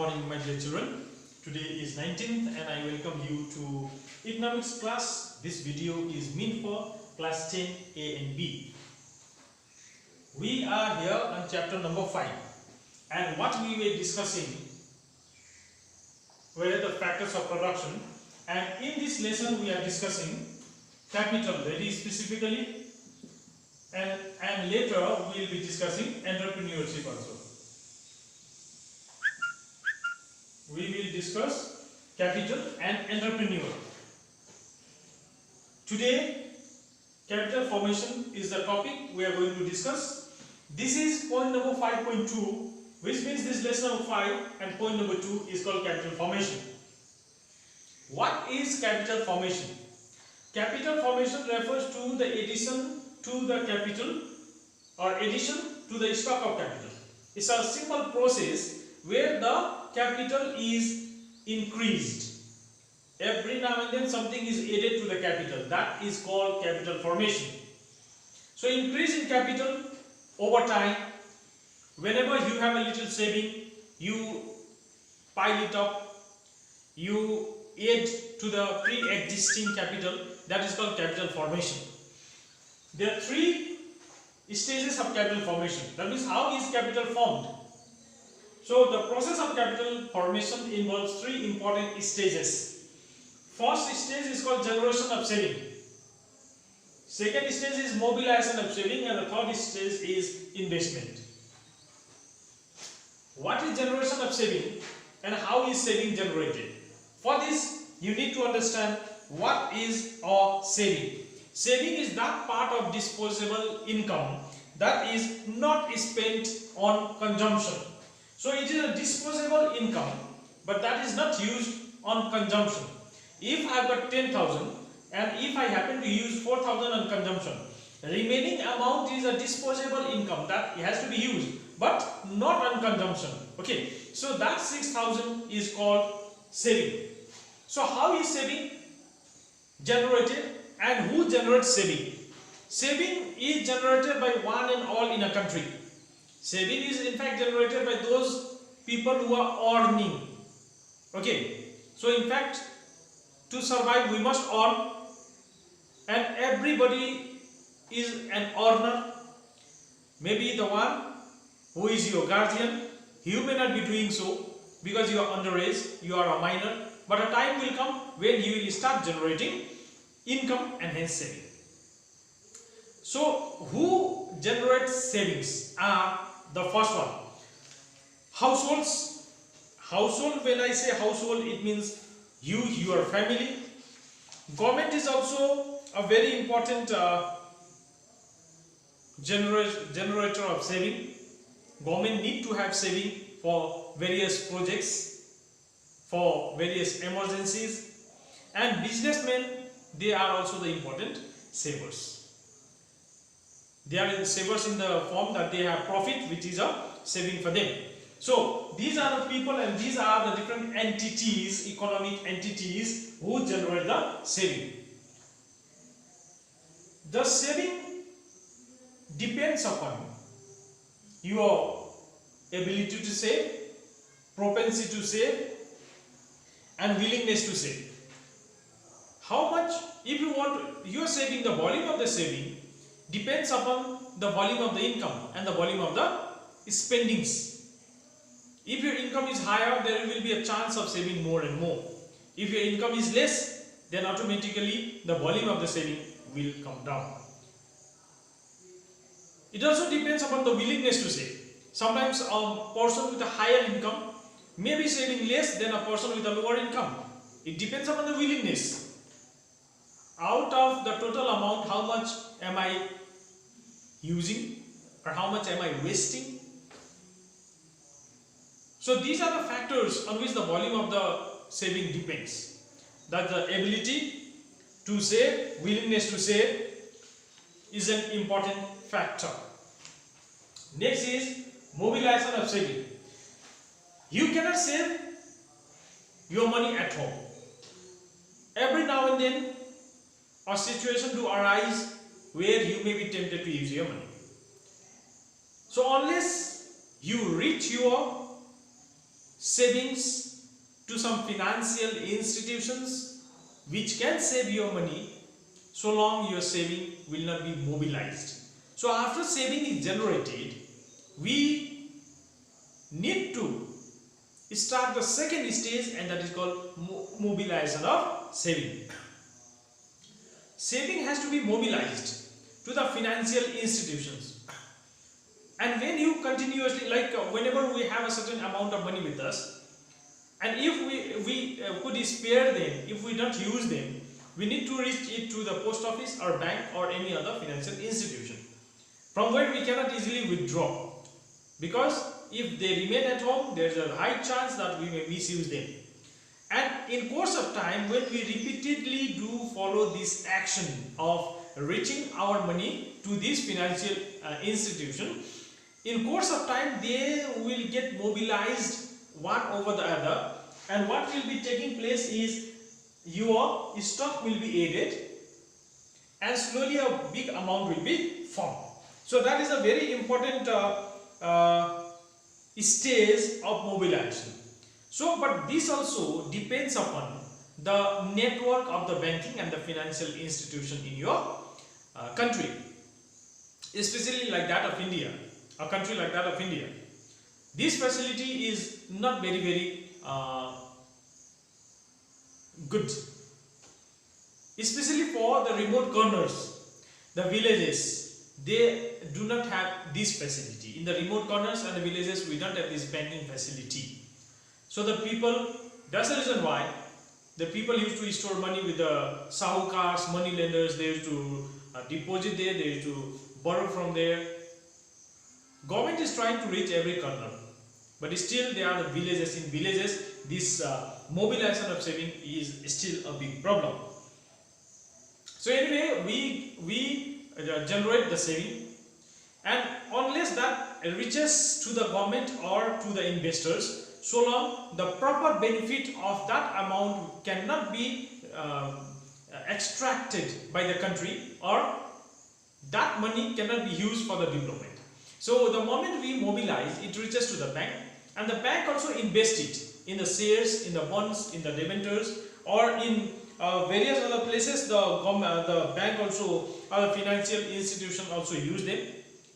morning, my dear children. Today is 19th and I welcome you to economics class. This video is meant for class 10 A and B. We are here on chapter number 5 and what we were discussing were the factors of production, and in this lesson we are discussing capital very specifically, and later we will be discussing entrepreneurship also. We will discuss capital and entrepreneur. Today, capital formation is the topic we are going to discuss. This is point number 5.2, which means this lesson number 5 and point number 2 is called capital formation. What is capital formation? Capital formation refers to the addition to the capital or addition to the stock of capital. It's a simple process where the capital is increased. Every now and then something is added to the capital. That is called capital formation. So increase in capital over time. Whenever you have a little saving, you pile it up, you add to the pre-existing capital. That is called capital formation. There are 3 stages of capital formation. That means how is capital formed? So the process of capital formation involves 3 important stages. First stage is called generation of saving. Second stage is mobilization of saving, and the third stage is investment. What is generation of saving and how is saving generated? For this you need to understand what is a saving. Saving is that part of disposable income that is not spent on consumption. So it is a disposable income, but that is not used on consumption. If I have got 10,000 and if I happen to use 4,000 on consumption, the remaining amount is a disposable income that has to be used, but not on consumption. Okay, so that 6,000 is called saving. So how is saving generated and who generates saving? Saving is generated by one and all in a country. Saving is in fact generated by those people who are earning. Okay, so in fact to survive we must earn, and everybody is an earner. Maybe the one who is your guardian, you may not be doing so because you are underage, you are a minor, but a time will come when you will start generating income and hence saving. So who generates savings are the first one, households. Household, when I say household, it means you, your family. Government is also a very important generator of saving. Government need to have saving for various projects, for various emergencies, and businessmen, they are also the important savers. They are savers in the form that they have profit, which is a saving for them. So these are the people and these are the different entities, economic entities who generate the saving. The saving depends upon your ability to save, propensity to save, and willingness to save. How much, if you want, you are saving, the volume of the saving depends upon the volume of the income and the volume of the spendings. If your income is higher, there will be a chance of saving more and more. If your income is less, then automatically the volume of the saving will come down. It also depends upon the willingness to save. Sometimes a person with a higher income may be saving less than a person with a lower income. It depends upon the willingness. Out of the total amount, how much am I using or how much am I wasting? So these are the factors on which the volume of the saving depends. That the ability to save, willingness to save is an important factor. Next is mobilization of saving. You cannot save your money at home. Every now and then a situation to arise where you may be tempted to use your money. So unless you reach your savings to some financial institutions which can save your money so long your saving will not be mobilized. So after saving is generated, we need to start the second stage, and that is called mobilization of saving. Saving has to be mobilized to the financial institutions, and when you continuously, like whenever we have a certain amount of money with us, and if we could spare them, if we don't use them, we need to reach it to the post office or bank or any other financial institution, from where we cannot easily withdraw, because if they remain at home, there is a high chance that we may misuse them. And in course of time, when we repeatedly do follow this action of reaching our money to this financial institution, in course of time they will get mobilized one over the other, and what will be taking place is your stock will be added and slowly a big amount will be formed. So that is a very important stage of mobilization. So, but this also depends upon the network of the banking and the financial institution in your country, especially like that of India, a country like that of India. This facility is not very good, especially for the remote corners, the villages. They do not have this facility. In the remote corners and the villages, we don't have this banking facility. So the people, that's the reason why the people used to store money with the sahukars, money lenders. They used to deposit there, they used to borrow from there. Government is trying to reach every corner, but still there are the villages. In villages, this mobilization of saving is still a big problem. So anyway, we generate the saving, and unless that reaches to the government or to the investors, so long the proper benefit of that amount cannot be extracted by the country, or that money cannot be used for the development. So the moment we mobilize, it reaches to the bank, and the bank also invests it in the shares, in the bonds, in the debentures, or in various other places. The bank also, or the financial institution also use them,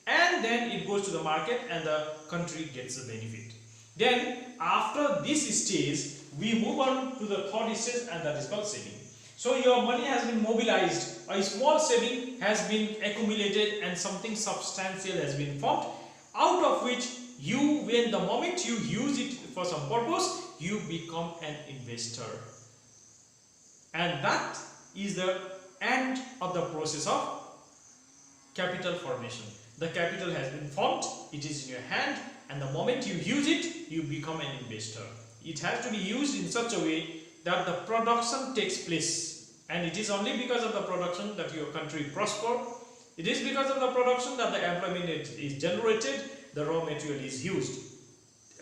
and then it goes to the market and the country gets the benefit. Then after this stage, we move on to the third stage, and that is called saving. So your money has been mobilized, a small saving has been accumulated, and something substantial has been formed, out of which you, when the moment you use it for some purpose, you become an investor. And that is the end of the process of capital formation. The capital has been formed, it is in your hand, and the moment you use it, you become an investor. It has to be used in such a way that the production takes place, and it is only because of the production that your country prosper. It is because of the production that the employment is generated, the raw material is used,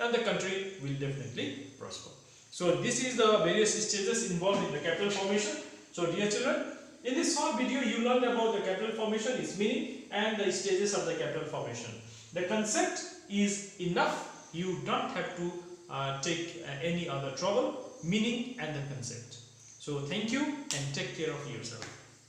and the country will definitely prosper. So this is the various stages involved in the capital formation. So dear children, in this short video you learned about the capital formation, its meaning, and the stages of the capital formation. The concept is enough, you don't have to take any other trouble, meaning and the concept. So thank you and take care of yourself.